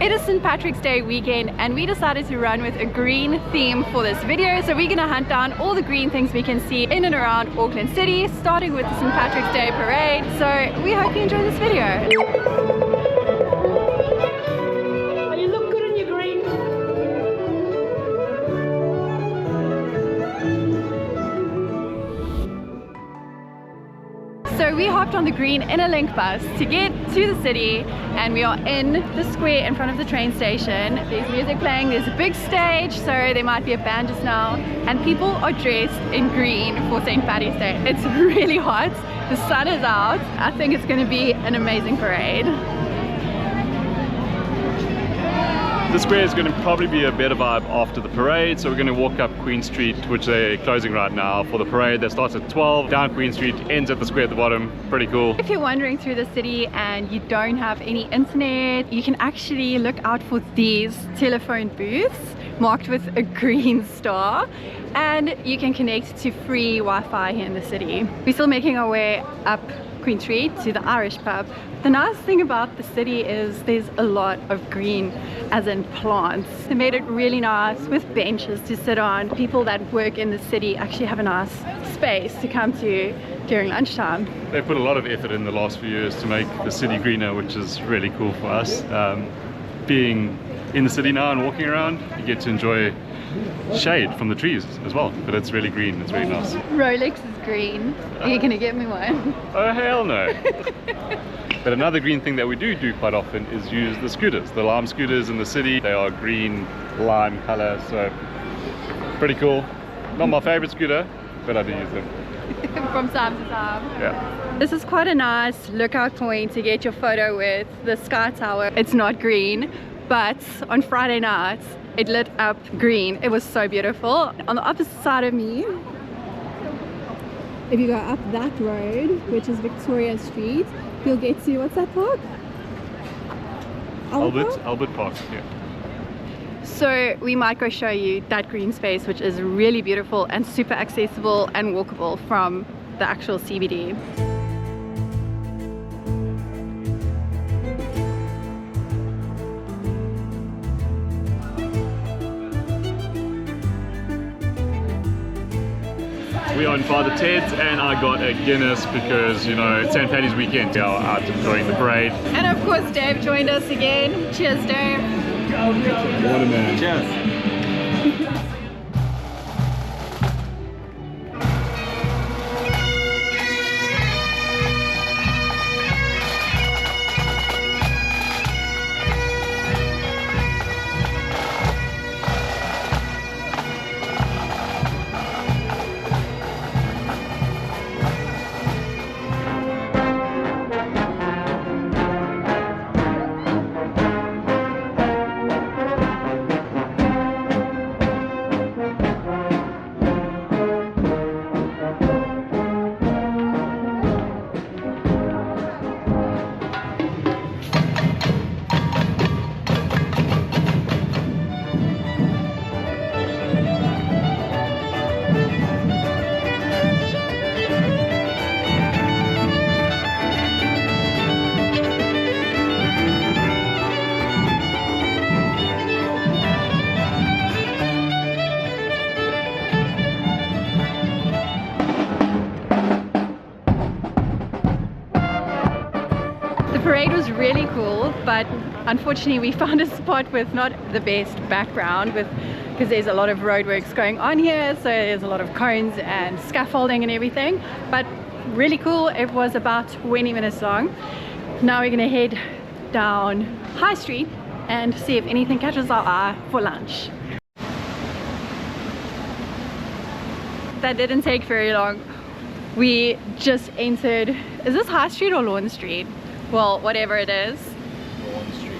It is St. Patrick's Day weekend and we decided to run with a green theme for this video. So we're going to hunt down all the green things we can see in and around Auckland City, starting with the St. Patrick's Day parade. So we hope you enjoy this video. You look good in your green. So we hopped on the green Interlink bus to get to the city, and we are in the square in front of the train station. There's music playing, there's a big stage, so there might be a band just now, and people are dressed in green for St. Paddy's Day. It's really hot, the sun is out. I think it's going to be an amazing parade. The square is going to probably be a better vibe after the parade, so we're going to walk up Queen Street, which they're closing right now for the parade. That starts at 12, down Queen Street, ends at the square at the bottom. Pretty cool. If you're wandering through the city and you don't have any internet, you can actually look out for these telephone booths marked with a green star, and you can connect to free Wi-Fi here in the city. We're still making our way up Queen Street to the Irish Pub. The nice thing about the city is there's a lot of green, as in plants. They made it really nice with benches to sit on. People that work in the city actually have a nice space to come to during lunchtime. They put a lot of effort in the last few years to make the city greener, which is really cool for us. Being in the city now and walking around, you get to enjoy shade from the trees as well, but it's really green, it's really nice. Rolex is green. Are you gonna get me one? Oh hell no. But another green thing that we do quite often is use the scooters, the lime scooters in the city. They are green lime color, so pretty cool. Not my favorite scooter, but I do use them. From time to time. Yeah. This is quite a nice lookout point to get your photo with the Sky Tower. It's not green, but on Friday nights it lit up green. It was so beautiful. On the opposite side of me, if you go up that road, which is Victoria Street, you'll get to, what's that park? Albert Park, yeah. So we might go show you that green space, which is really beautiful and super accessible and walkable from the actual CBD. We are in Father Ted's and I got a Guinness because, you know, it's St. Paddy's weekend. We are out enjoying the parade. And of course Dave joined us again. Cheers, Dave. What a man. Cheers. The parade was really cool, but unfortunately we found a spot with not the best background, because there's a lot of roadworks going on here, so there's a lot of cones and scaffolding and everything, but really cool. It was about 20 minutes long. Now we're gonna head down High Street and see if anything catches our eye for lunch. That didn't take very long. We just entered, is this High Street or Lawn Street? Well, whatever it is. Lawn Street.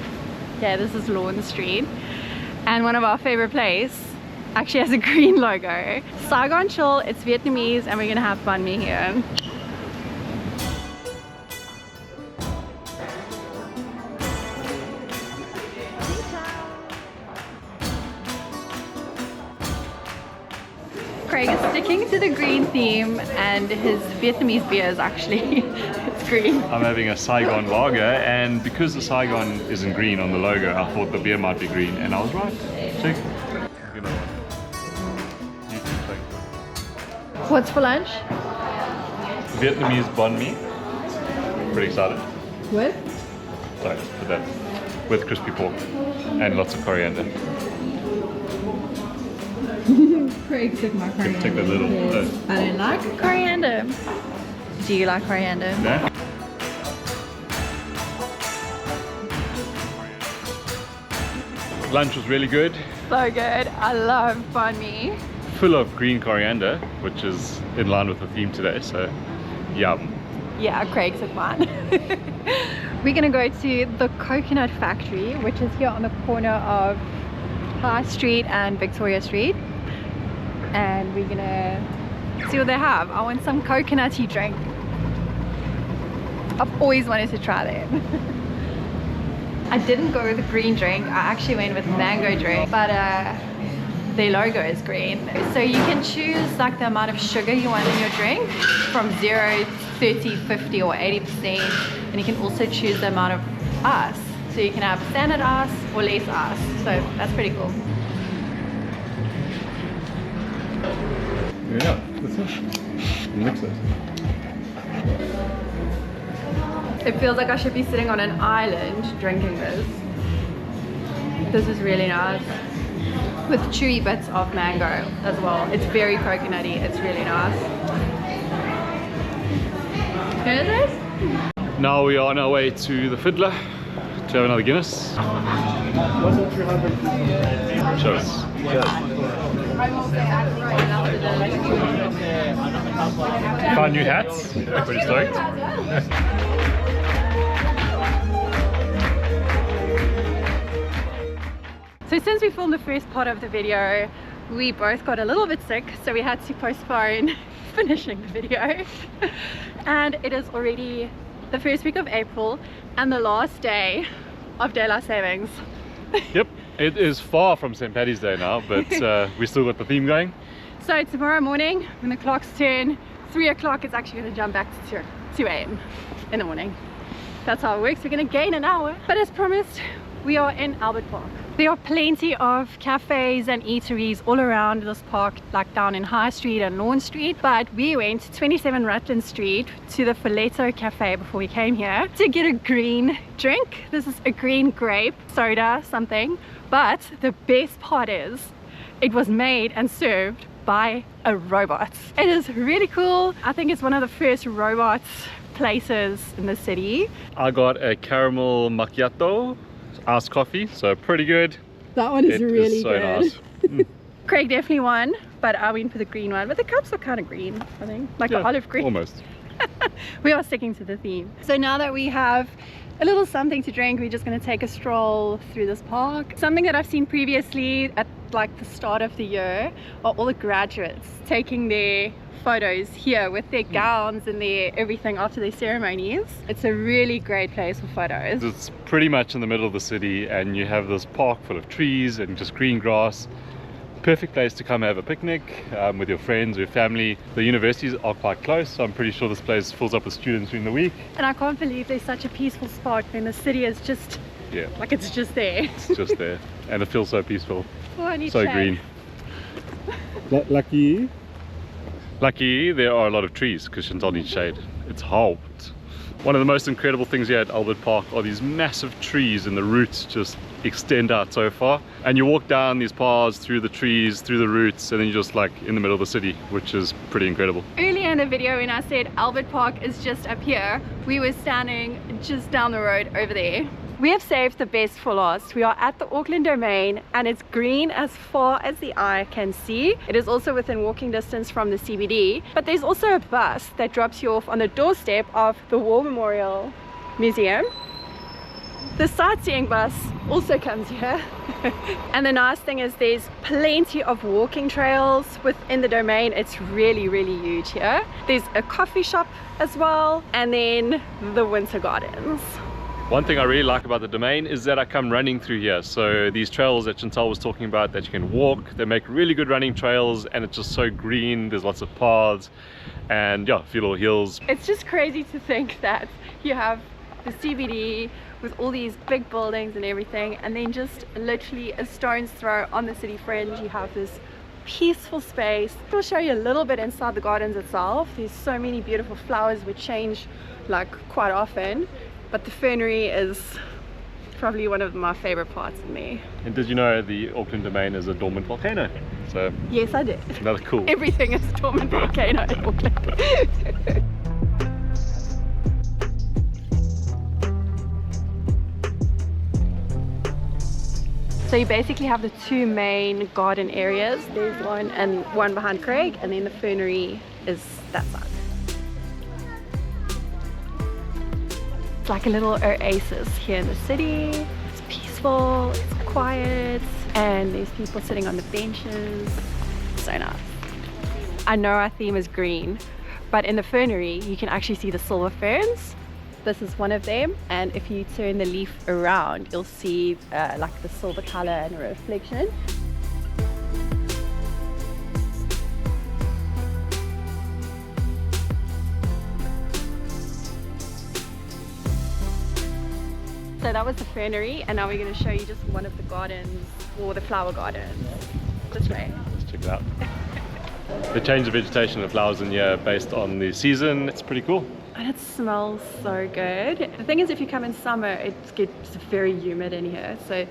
Yeah, this is Lawn Street. And one of our favorite places actually has a green logo. Saigon chill, it's Vietnamese, and we're gonna have banh mi here. Craig is sticking to the green theme, and his Vietnamese beer is actually it's green. I'm having a Saigon lager, and because the Saigon isn't green on the logo, I thought the beer might be green, and I was right. Check. You know what? You can take What's for lunch? Vietnamese banh mi. Pretty excited. With? Sorry, for that. With crispy pork and lots of coriander. Craig took my coriander. Take that little. I don't like coriander. Do you like coriander? Yeah. Lunch was really good. So good. I love banh mi. Full of green coriander, which is in line with the theme today, so yum. Yeah, Craig took mine. We're gonna go to the Coconut Factory, which is here on the corner of High Street and Victoria Street. And we're gonna see what they have. I want some coconutty drink. I've always wanted to try that. I didn't go with the green drink. I actually went with mango drink, but their logo is green. So you can choose like the amount of sugar you want in your drink from 0, 30, 50 or 80%. And you can also choose the amount of ice. So you can have standard ice or less ice. So that's pretty cool. Yeah, that's it. Mix it. It feels like I should be sitting on an island drinking this. This is really nice. With chewy bits of mango as well. It's very coconutty. It's really nice. Here it is. Now we are on our way to the Fiddler to have another Guinness. Show us. Found new hats. Pretty stoked. So since we filmed the first part of the video, we both got a little bit sick, so we had to postpone finishing the video. And it is already the first week of April and the last day of daylight savings. Yep, it is far from St. Paddy's Day now, but we still got the theme going. So tomorrow morning, when the clocks turn 3 o'clock, it's actually going to jump back to 2 a.m. in the morning. That's how it works. We're going to gain an hour. But as promised, we are in Albert Park. There are plenty of cafes and eateries all around this park, like down in High Street and Lawn Street, but we went to 27 Rutland Street to the Foletto cafe before we came here to get a green drink. This is a green grape soda something, but the best part is it was made and served by a robot. It is really cool. I think it's one of the first robot places in the city. I got a caramel macchiato iced coffee, so pretty good. That one is really so good. Nice. Craig definitely won, but I went for the green one. But the cups are kind of green, I think, like the olive green. Almost. We are sticking to the theme. So now that we have a little something to drink, we're just going to take a stroll through this park. Something that I've seen previously at like the start of the year are all the graduates taking their photos here with their gowns and their everything after their ceremonies. It's a really great place for photos. It's pretty much in the middle of the city, and you have this park full of trees and just green grass. Perfect place to come have a picnic with your friends or your family. The universities are quite close, so I'm pretty sure this place fills up with students during the week. And I can't believe there's such a peaceful spot when the city is just like it's just there. It's just there, and it feels so peaceful. Oh, I need so shade. Green. Lucky there are a lot of trees because Chantal needs shade. It's hot. One of the most incredible things here at Albert Park are these massive trees, and the roots just extend out so far. And you walk down these paths through the trees, through the roots, and then you're just like in the middle of the city, which is pretty incredible. Earlier in the video when I said Albert Park is just up here, we were standing just down the road over there. We have saved the best for last. We are at the Auckland Domain and it's green as far as the eye can see. It is also within walking distance from the CBD, but there's also a bus that drops you off on the doorstep of the War Memorial Museum. The sightseeing bus also comes here. And the nice thing is there's plenty of walking trails within the domain. It's really, really huge here. There's a coffee shop as well, and then the winter gardens. One thing I really like about the Domain is that I come running through here. So these trails that Chantal was talking about that you can walk, they make really good running trails, and it's just so green. There's lots of paths and yeah, a few little hills. It's just crazy to think that you have the CBD with all these big buildings and everything, and then just literally a stone's throw on the city fringe you have this peaceful space. I'll show you a little bit inside the gardens itself. There's so many beautiful flowers which change like quite often, but the fernery is probably one of my favorite parts of me. And did you know the Auckland Domain is a dormant volcano? So yes, I did. another cool. Everything is a dormant volcano in Auckland. So you basically have the two main garden areas. There's one and one behind Craig, and then the fernery is that side. It's like a little oasis here in the city. It's peaceful, it's quiet, and there's people sitting on the benches. So nice. I know our theme is green, but in the fernery you can actually see the silver ferns. This is one of them, and if you turn the leaf around you'll see like the silver color and reflection. So that was the fernery, and now we're going to show you just one of the gardens, or the flower gardens. This way. Let's check it out. The change of vegetation and flowers in here based on the season, it's pretty cool. And it smells so good. The thing is, if you come in summer, it gets very humid in here. So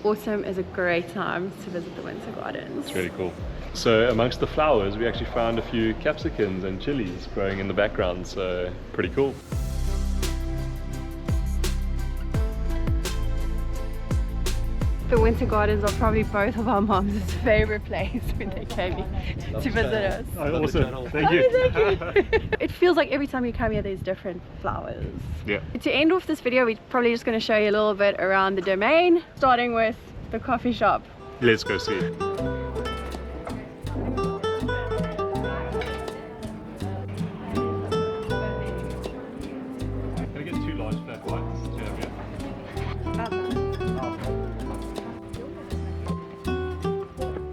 autumn is a great time to visit the winter gardens. It's really cool. So amongst the flowers, we actually found a few capsicums and chilies growing in the background. So pretty cool. The winter gardens are probably both of our moms' favorite place when they came here to visit us. Oh, awesome. Thank you. Oh, thank you. It feels like every time you come here there's different flowers. Yeah. To end off this video, we're probably just going to show you a little bit around the Domain, starting with the coffee shop. Let's go see it. Can I get 2 large flat whites?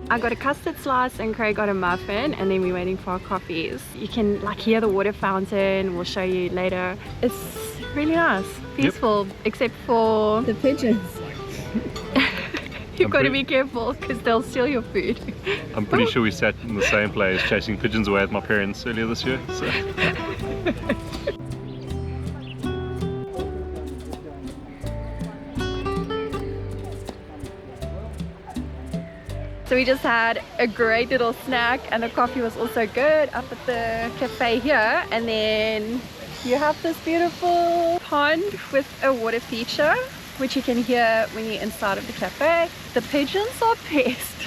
I got a custard slice and Craig got a muffin, and then we're waiting for our coffees. You can like hear the water fountain, we'll show you later. It's really nice, peaceful, except for the pigeons. You've got to be careful because they'll steal your food. I'm pretty sure we sat in the same place chasing pigeons away with my parents earlier this year. So. So we just had a great little snack, and the coffee was also good up at the cafe here. And then you have this beautiful pond with a water feature, which you can hear when you're inside of the cafe. The pigeons are pissed,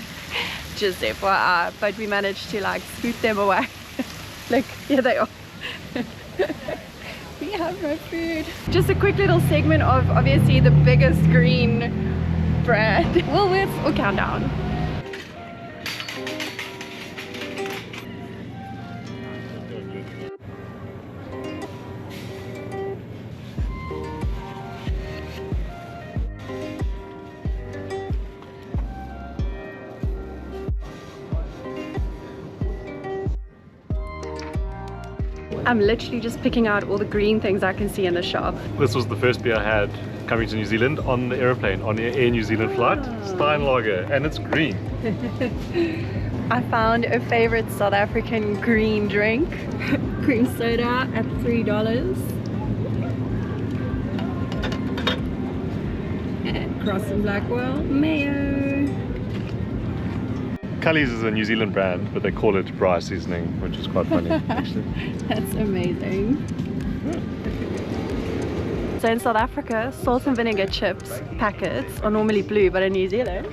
just FYI, but we managed to like scoot them away. Look, here they are. We have no food. Just a quick little segment of obviously the biggest green brand, Woolworths or Countdown. I'm literally just picking out all the green things I can see in the shop. This was the first beer I had coming to New Zealand on the aeroplane, on the Air New Zealand flight. Steinlager, and it's green. I found a favorite South African green drink, cream soda at $3. And Cross and Blackwell mayo. Cully's is a New Zealand brand, but they call it braai seasoning, which is quite funny actually. That's amazing. So in South Africa, salt and vinegar chips packets are normally blue, but in New Zealand,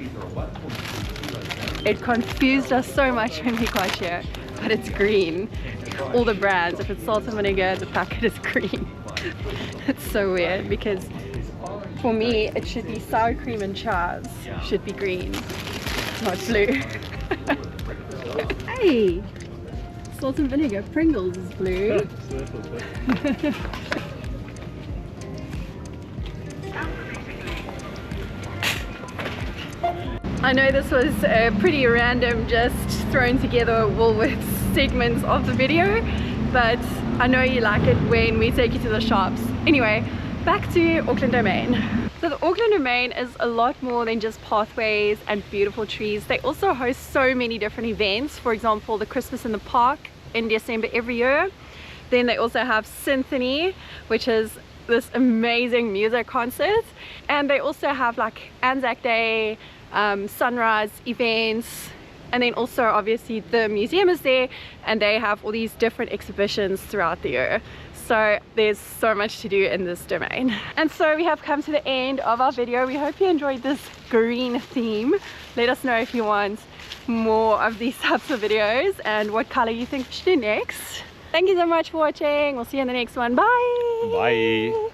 it confused us so much when we got here, but it's green. All the brands, if it's salt and vinegar, the packet is green. It's so weird because for me, it should be sour cream and chars should be green, not blue. Hey! Salt and vinegar, Pringles is blue. I know this was pretty random, just thrown together Woolworths segments of the video, but I know you like it when we take you to the shops. Anyway, back to Auckland Domain. So the Auckland Domain is a lot more than just pathways and beautiful trees. They also host so many different events. For example, the Christmas in the Park in December every year. Then they also have Symphony, which is this amazing music concert. And they also have like Anzac Day, sunrise events, and then also obviously the museum is there, and they have all these different exhibitions throughout the year. So there's so much to do in this domain. And so we have come to the end of our video. We hope you enjoyed this green theme. Let us know if you want more of these types of videos and what color you think we should do next. Thank you so much for watching. We'll see you in the next one. Bye. Bye.